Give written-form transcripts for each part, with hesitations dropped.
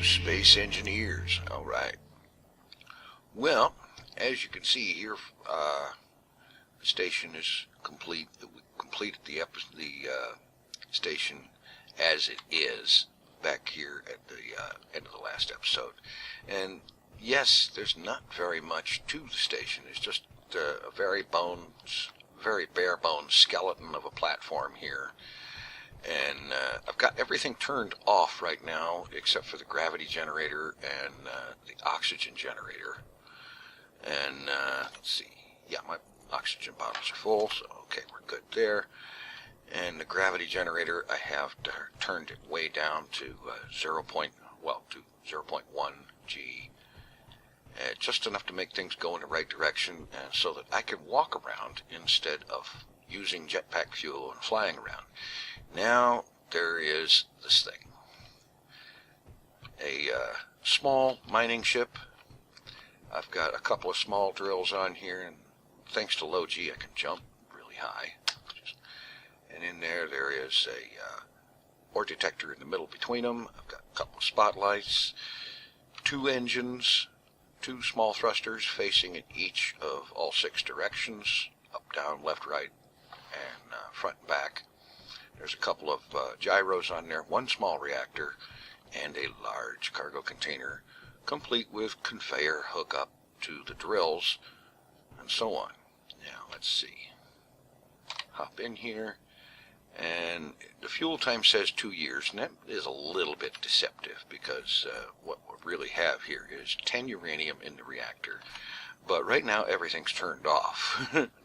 to Space Engineers. All right. Well, as you can see here, the station is complete. We completed the station as it is back here at the end of the last episode. And yes, there's not very much to the station. It's just a very bare bones skeleton of a platform here. And I've got everything turned off right now except for the gravity generator and the oxygen generator. And let's see, yeah, my oxygen bottles are full, so okay, we're good there. And the gravity generator, I have turned it way down to 0.1 G, just enough to make things go in the right direction, so that I can walk around instead of using jetpack fuel and flying around. Now there is this thing, a small mining ship. I've got a couple of small drills on here, and thanks to low G I can jump really high. And in there is a ore detector in the middle between them. I've got a couple of spotlights, 2 engines, 2 small thrusters facing in each of all 6 directions, up, down, left, right, and front and back. There's a couple of gyros on there, 1 small reactor, and a large cargo container, complete with conveyor hookup to the drills, and so on. Now, let's see. Hop in here, and the fuel time says 2 years, and that is a little bit deceptive, because what we really have here is 10 uranium in the reactor. But right now, everything's turned off,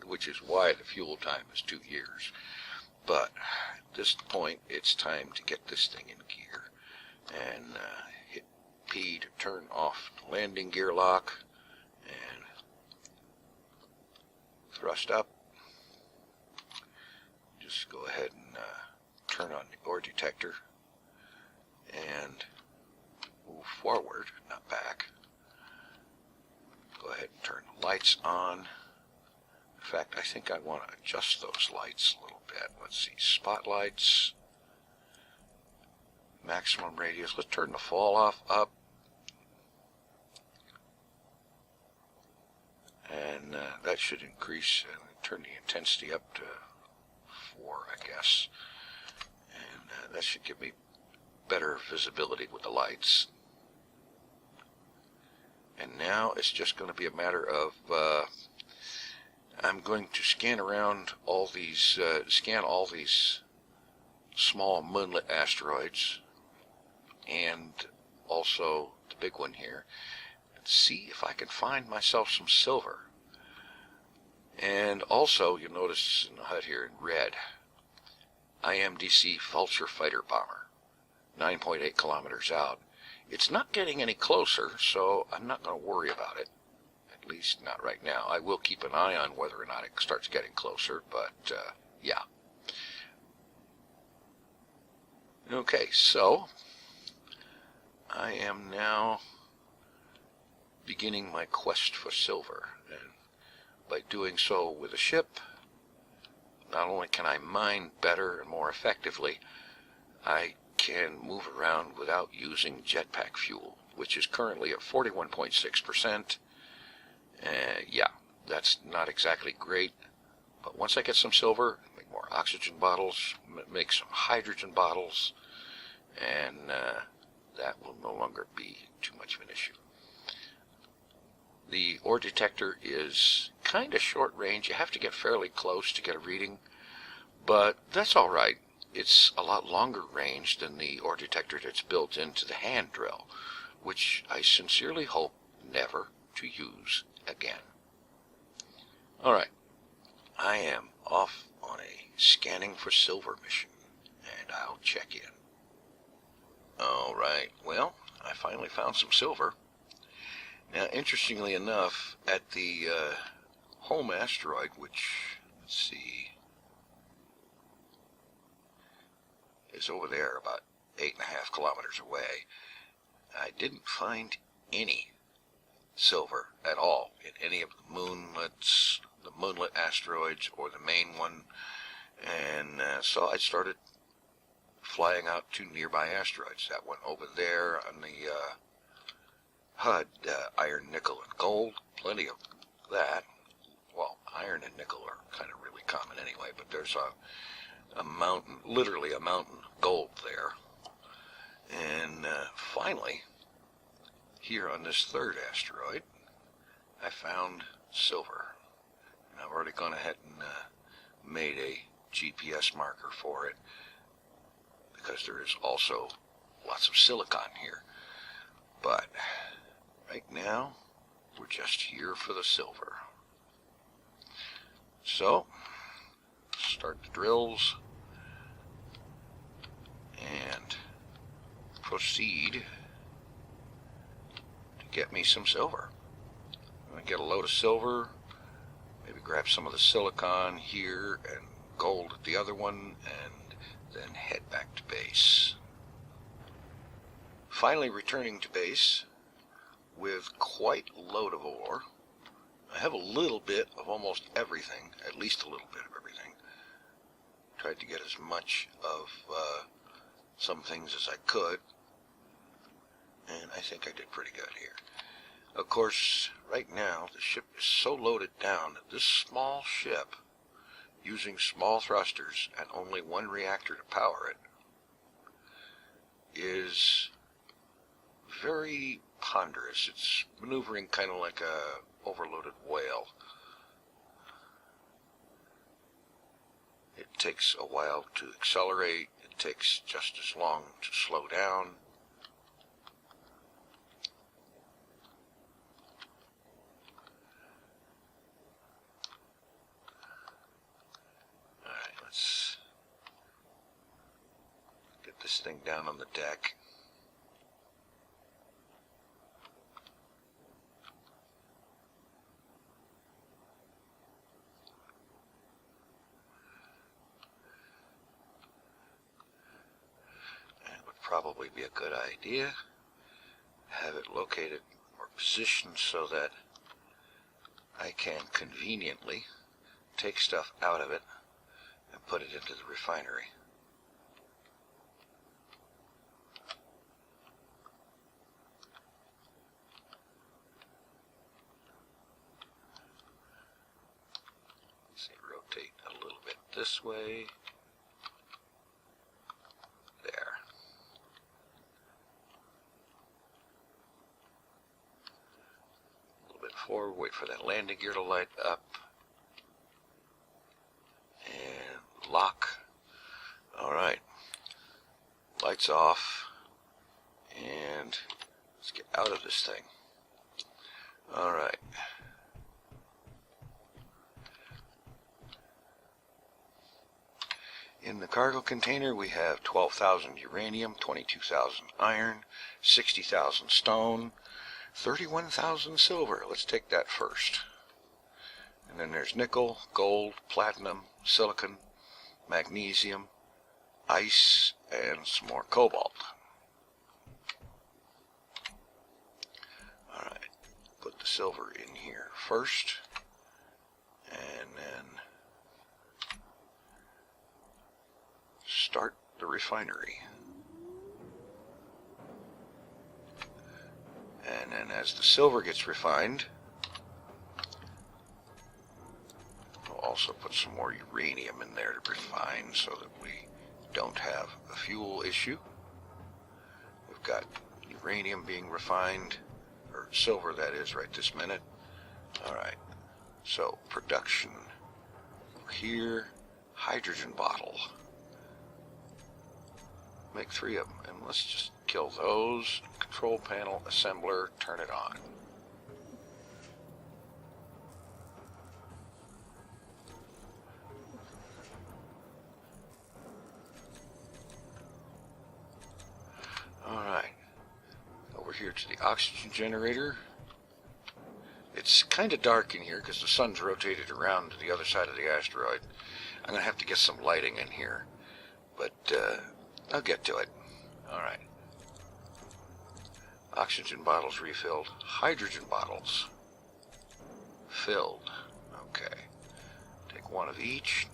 which is why the fuel time is 2 years. But at this point, it's time to get this thing in gear, and hit P to turn off the landing gear lock, and thrust up. Just go ahead and turn on the ore detector and move forward, not back. Go ahead and turn the lights on. In fact, I think I want to adjust those lights a little bit. Let's see, spotlights, maximum radius. Let's turn the fall off up. And that should increase, and turn the intensity up to 4, I guess. And that should give me better visibility with the lights. And now it's just going to be a matter of I'm going to scan around all these, scan all these small moonlit asteroids, and also the big one here, and see if I can find myself some silver. And also, you'll notice in the HUD here in red, IMDC Vulture Fighter Bomber, 9.8 kilometers out. It's not getting any closer, so I'm not going to worry about it, at least not right now. I will keep an eye on whether or not it starts getting closer, but yeah. Okay, so I am now beginning my quest for silver, and by doing so with a ship, not only can I mine better and more effectively, I can move around without using jetpack fuel, which is currently at 41.6%. Yeah, that's not exactly great, but once I get some silver, make more oxygen bottles, make some hydrogen bottles, and that will no longer be too much of an issue. The ore detector is kind of short range. You have to get fairly close to get a reading, but that's all right. It's a lot longer range than the ore detector that's built into the hand drill, which I sincerely hope never to use again. All right, I am off on a scanning for silver mission, and I'll check in. All right, well, I finally found some silver. Now, interestingly enough, at the home asteroid, which, let's see, is over there about 8.5 kilometers away, I didn't find any silver at all in any of the moonlets, the moonlet asteroids, or the main one. And so I started flying out to nearby asteroids. That one over there on the HUD, iron, nickel, and gold. Plenty of that. Well, iron and nickel are kind of really common anyway, but there's a mountain, literally a mountain of gold there. And finally, here on this third asteroid, I found silver. And I've already gone ahead and made a GPS marker for it, because there is also lots of silicon here. But right now, we're just here for the silver. So, start the drills and proceed to get me some silver. I'm going to get a load of silver, maybe grab some of the silicon here and gold at the other one, and then head back to base. Finally returning to base with quite a load of ore. I have a little bit of almost everything, at least a little bit of everything. Tried to get as much of some things as I could, and I think I did pretty good here. Of course, right now the ship is so loaded down that this small ship, using small thrusters and only one reactor to power it, is very ponderous. It's maneuvering kind of like a overloaded whale. It takes a while to accelerate. It takes just as long to slow down. Alright, let's get this thing down on the deck. Probably be a good idea. Have it located or positioned so that I can conveniently take stuff out of it and put it into the refinery. Let's see, rotate a little bit this way. Forward, wait for that landing gear to light up, and lock. Alright, lights off, and let's get out of this thing. Alright. In the cargo container we have 12,000 uranium, 22,000 iron, 60,000 stone, 31,000 silver. Let's take that first. And then there's nickel, gold, platinum, silicon, magnesium, ice, and some more cobalt. Alright, put the silver in here first, and then start the refinery. And then as the silver gets refined, we'll also put some more uranium in there to refine so that we don't have a fuel issue. We've got uranium being refined, or silver that is, right this minute. Alright, so production here, hydrogen bottle. Make 3 of them, and let's just kill those. Control panel, assembler, turn it on. Alright, over here to the oxygen generator. It's kind of dark in here because the sun's rotated around to the other side of the asteroid. I'm going to have to get some lighting in here, but I'll get to it. Alright. Oxygen bottles refilled. Hydrogen bottles filled. Okay. Take one of each.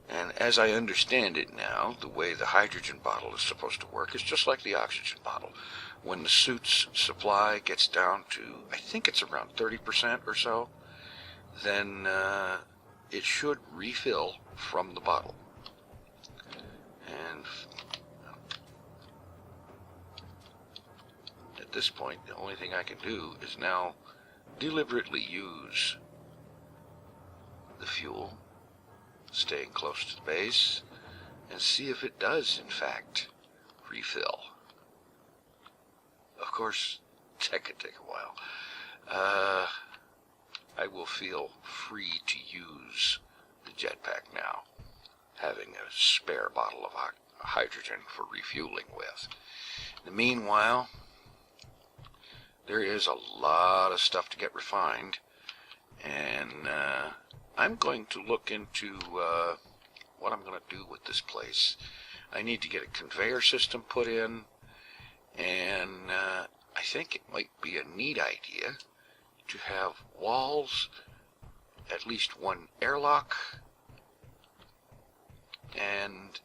And as I understand it now, the way the hydrogen bottle is supposed to work is just like the oxygen bottle. When the suit's supply gets down to, I think it's around 30% or so, then it should refill from the bottle. And at this point, the only thing I can do is now deliberately use the fuel, staying close to the base, and see if it does, in fact, refill. Of course, that could take a while. I will feel free to use the jetpack now, having a spare bottle of hydrogen for refueling with. In the meanwhile, there is a lot of stuff to get refined, and I'm going to look into what I'm going to do with this place. I need to get a conveyor system put in, and I think it might be a neat idea to have walls, at least one airlock, and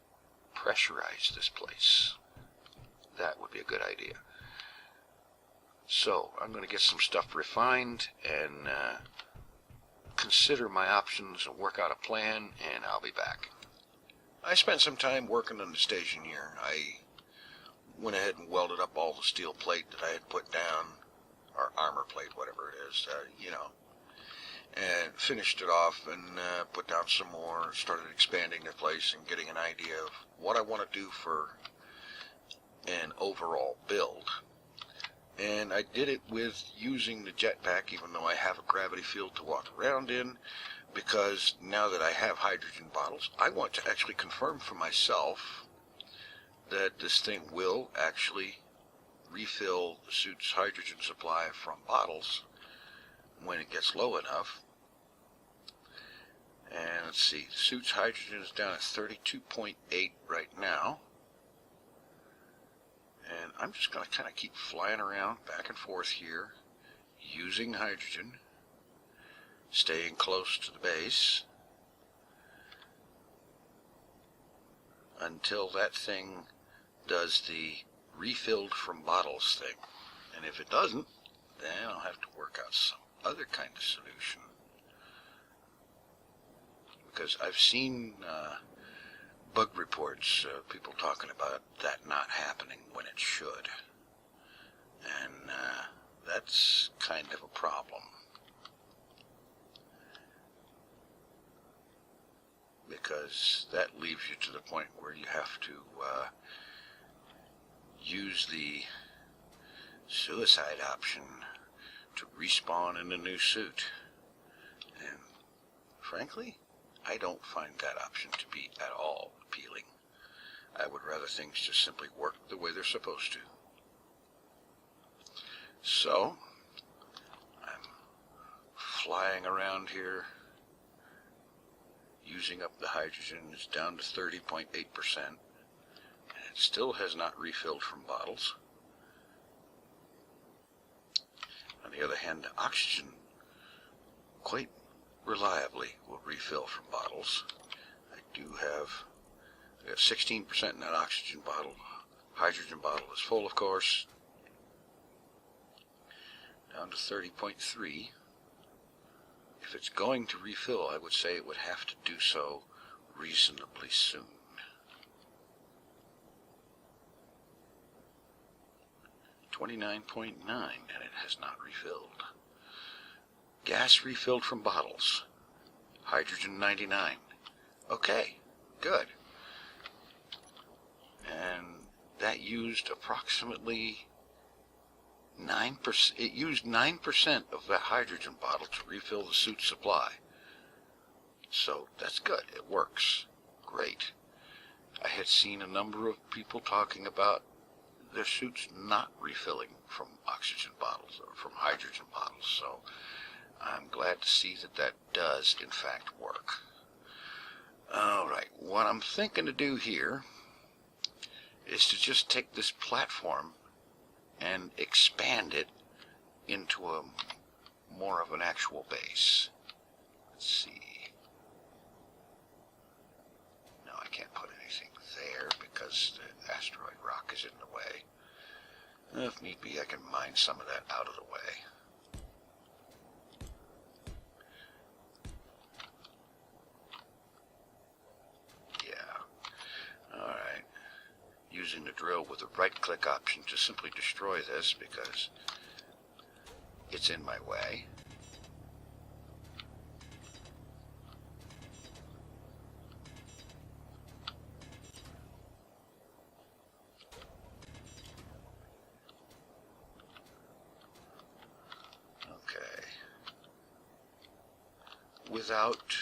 pressurize this place. That would be a good idea. So I'm going to get some stuff refined and consider my options and work out a plan, and I'll be back. I spent some time working on the station here. I went ahead and welded up all the steel plate that I had put down, or armor plate, whatever it is, and finished it off and put down some more, started expanding the place and getting an idea of what I want to do for an overall build. And I did it with using the jetpack, even though I have a gravity field to walk around in, because now that I have hydrogen bottles, I want to actually confirm for myself that this thing will actually refill the suit's hydrogen supply from bottles when it gets low enough. And let's see, the suit's hydrogen is down at 32.8 right now. And I'm just going to kind of keep flying around back and forth here, using hydrogen, staying close to the base, until that thing does the refilled from bottles thing. And if it doesn't, then I'll have to work out some other kind of solution. Because I've seen bug reports, people talking about that not happening when it should. And that's kind of a problem. Because that leaves you to the point where you have to use the suicide option to respawn in a new suit. And frankly, I don't find that option to be at all appealing. I would rather things just simply work the way they're supposed to. So, I'm flying around here, using up the hydrogen. It's down to 30.8%, and it still has not refilled from bottles. On the other hand, the oxygen quite reliably will refill from bottles. I have 16% in that oxygen bottle. Hydrogen bottle is full, of course. Down to 30.3. If it's going to refill, I would say it would have to do so reasonably soon. $29.9, and it has not refilled. Gas refilled from bottles. Hydrogen 99. Okay, good. And that used approximately 9%. It used 9% of that hydrogen bottle to refill the suit supply. So that's good. It works. Great. I had seen a number of people talking about their suits not refilling from oxygen bottles or from hydrogen bottles. So I'm glad to see that that does, in fact, work. All right, what I'm thinking to do here is to just take this platform and expand it into a more of an actual base. Let's see. because the asteroid rock is in the way. If need be, I can mine some of that out of the way. Yeah. Alright. Using the drill with the right-click option to simply destroy this because it's in my way. Without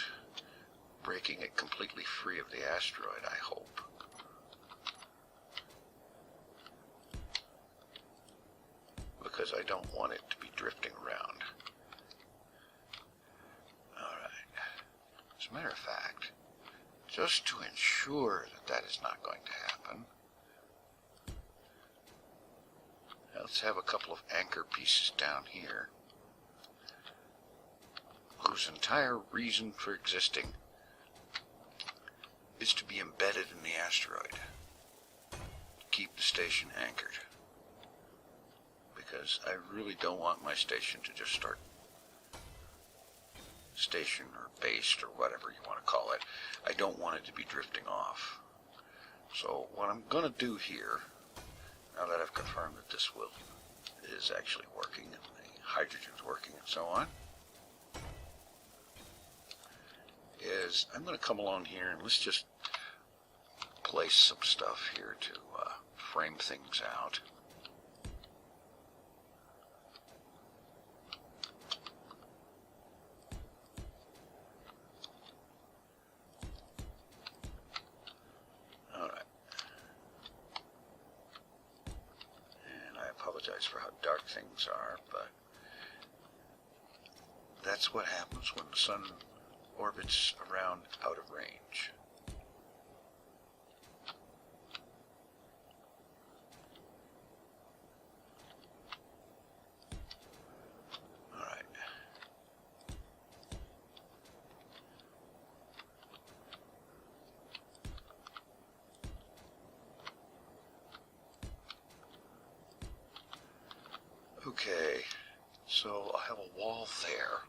breaking it completely free of the asteroid, I hope. Because I don't want it to be drifting around. Alright. As a matter of fact, just to ensure that that is not going to happen, let's have a couple of anchor pieces down here, whose entire reason for existing is to be embedded in the asteroid, to keep the station anchored. Because I really don't want my station to just start, station or based or whatever you want to call it, I don't want it to be drifting off. So what I'm going to do here, now that I've confirmed that this is actually working and the hydrogen's working and so on, is I'm going to come along here and let's just place some stuff here to frame things out. Alright. And I apologize for how dark things are, but that's what happens when the sun orbits around out of range. Alright. Okay, so I have a wall there,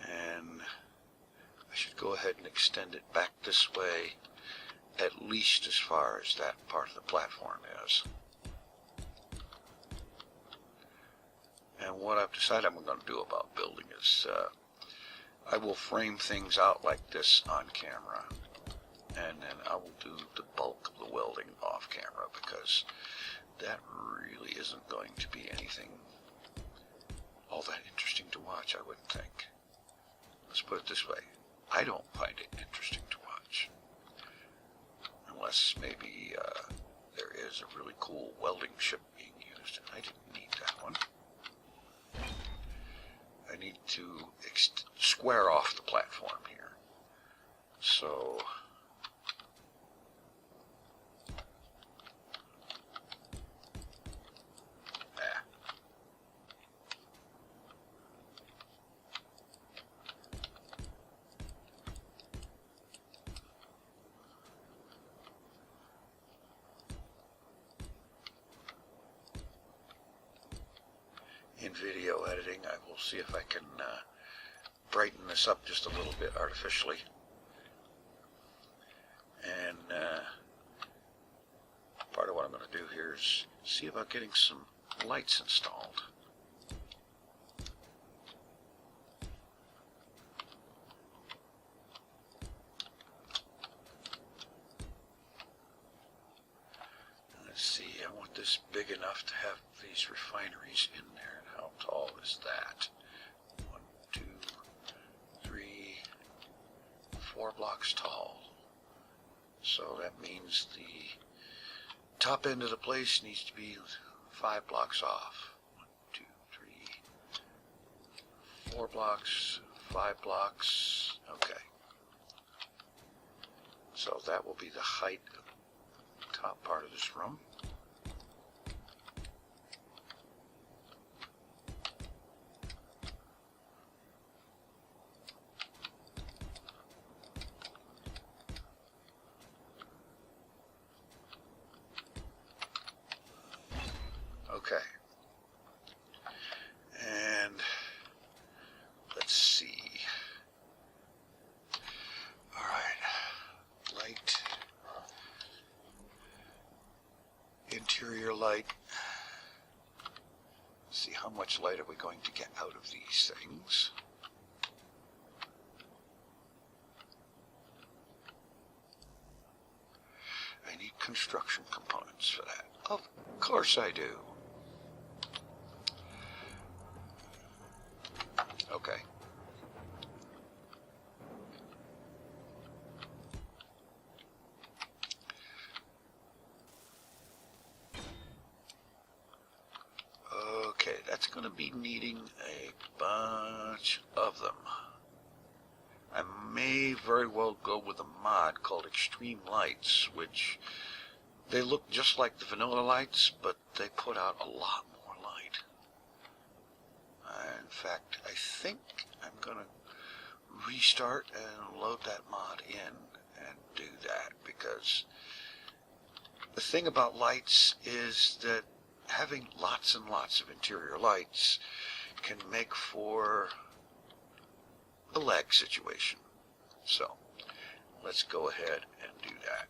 and I should go ahead and extend it back this way, at least as far as that part of the platform is. And what I've decided I'm going to do about building is I will frame things out like this on camera, and then I will do the bulk of the welding off camera, because that really isn't going to be anything all that interesting to watch, I wouldn't think. Let's put it this way. I don't find it interesting to watch. Unless maybe there is a really cool welding ship being used, and I didn't need that one. I need to square off the platform here. So in video editing, I will see if I can brighten this up just a little bit artificially. And part of what I'm going to do here is see about getting some lights installed. Let's see, I want this big enough to have these refineries in there. How tall is that? 1, 2, 3, 4 blocks tall. So that means the top end of the place needs to be 5 blocks off. 1, 2, 3, 4 blocks, 5 blocks. Okay. So that will be the height of the top part of this room. Okay. And let's see. All right. Light. Interior light. See how much light are we going to get out of these things. I need construction components for that. Of course I do. Okay. Okay, that's going to be needing a bunch of them. I may very well go with a mod called Extreme Lights, which they look just like the vanilla lights, but they put out a lot more light. In fact, I think I'm going to restart and load that mod in and do that, because the thing about lights is that having lots and lots of interior lights can make for a lag situation. So let's go ahead and do that.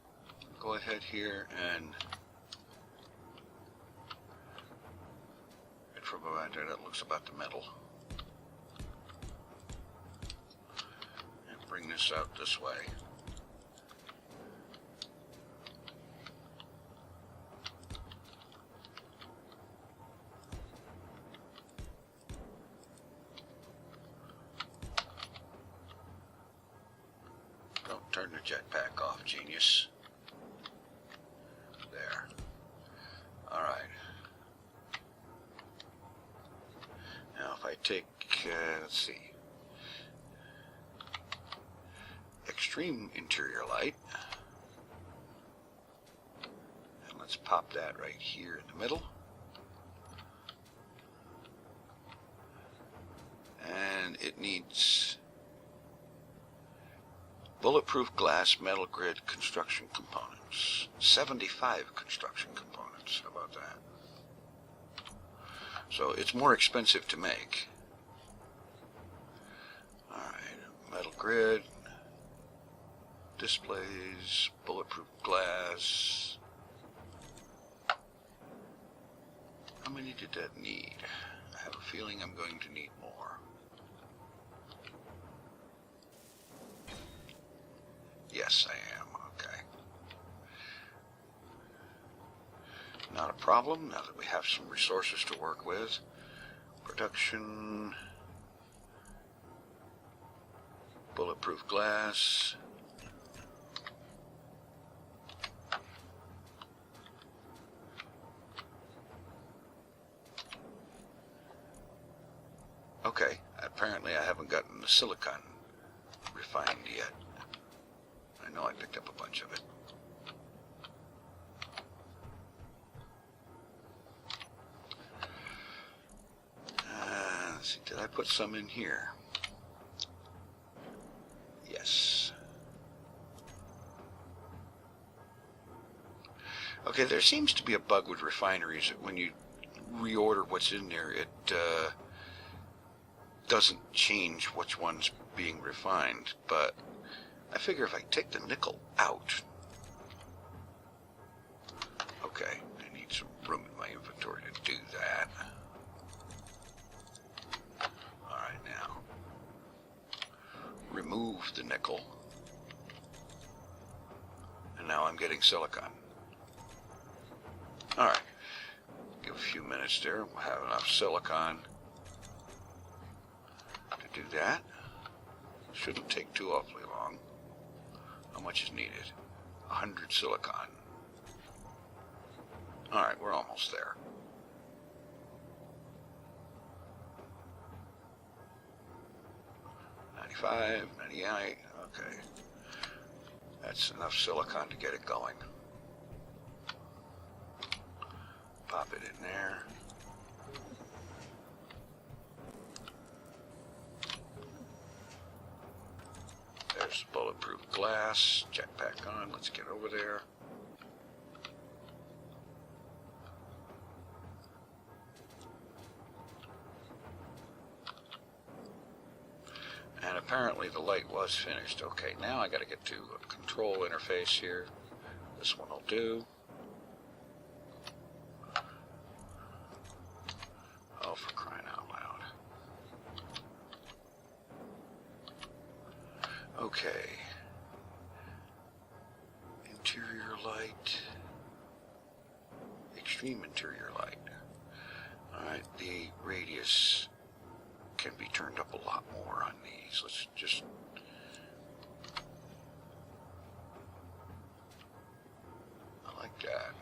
Go ahead here and from around there, that looks about the metal. And bring this out this way. Don't turn the jetpack off, genius. There. All right. Now if I take, let's see, extreme interior light, and let's pop that right here in the middle, and it needs bulletproof glass metal grid construction components, 75 construction components. How about that? So it's more expensive to make. Alright, metal grid, displays, bulletproof glass. How many did that need? I have a feeling I'm going to need more. Yes, I am. Okay. Not a problem, now that we have some resources to work with. Production, bulletproof glass, okay, apparently I haven't gotten the silicon refined yet. I know I picked up a bunch of it. Let's see, did I put some in here? Yes. Okay, there seems to be a bug with refineries that when you reorder what's in there, it doesn't change which one's being refined, but I figure if I take the nickel out, okay, I need some room in my inventory to do that. Alright, now, remove the nickel, and now I'm getting silicon. Alright, give a few minutes there, we'll have enough silicon to do that. Shouldn't take too awfully long. How much is needed? 100 silicon. Alright, we're almost there. $95, $98, okay. That's enough silicon to get it going. Pop it in there. There's bulletproof glass. Jetpack on. Let's get over there. apparently the light was finished. Okay, now I got to get to a control interface here. This one will do. Oh, for crying out loud. Okay. Interior light. Extreme interior light. Alright, the radius can be turned up a lot more on these. Let's just... I like that.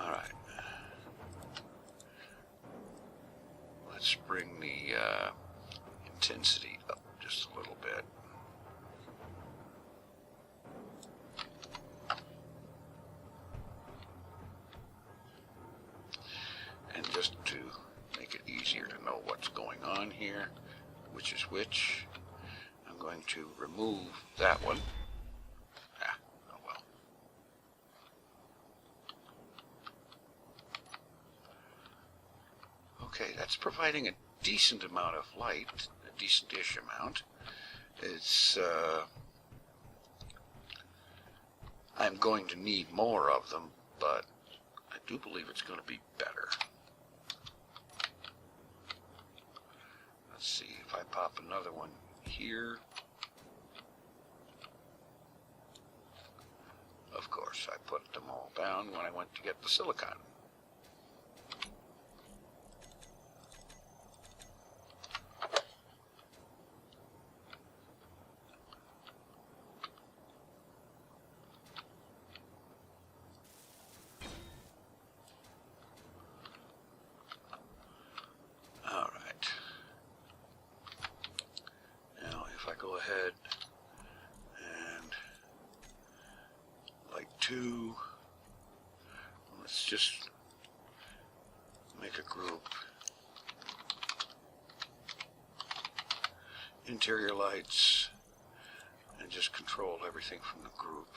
Alright. Let's bring the intensity up just a little bit. And just to make it easier to know what's going on here, which is which, I'm going to remove that one. Oh well. Okay, that's providing a decent amount of light, a decent-ish amount. It's, I'm going to need more of them, but I do believe it's going to be better. Let's see if I pop another one here. Of course, I put them all down when I went to get the silicon. Go ahead and light 2. Let's just make a group. Interior lights, and just control everything from the group.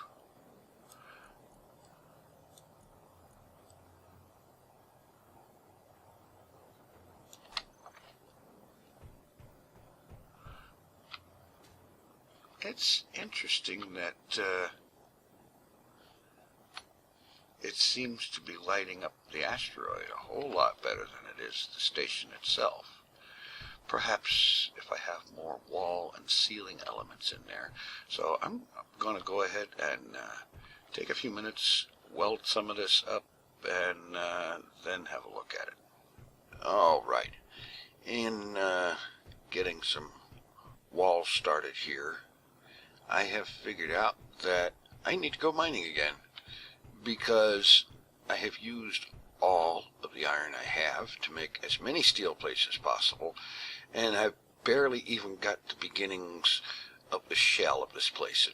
It's interesting that it seems to be lighting up the asteroid a whole lot better than it is the station itself. Perhaps if I have more wall and ceiling elements in there. So I'm going to go ahead and take a few minutes, weld some of this up, and then have a look at it. All right. In getting some walls started here, I have figured out that I need to go mining again because I have used all of the iron I have to make as many steel plates as possible, and I've barely even got the beginnings of the shell of this place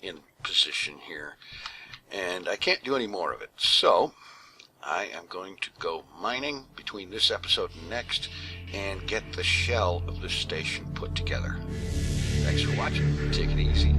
in position here, and I can't do any more of it. So I am going to go mining between this episode and next and get the shell of the station put together. Thanks for watching. Take it easy.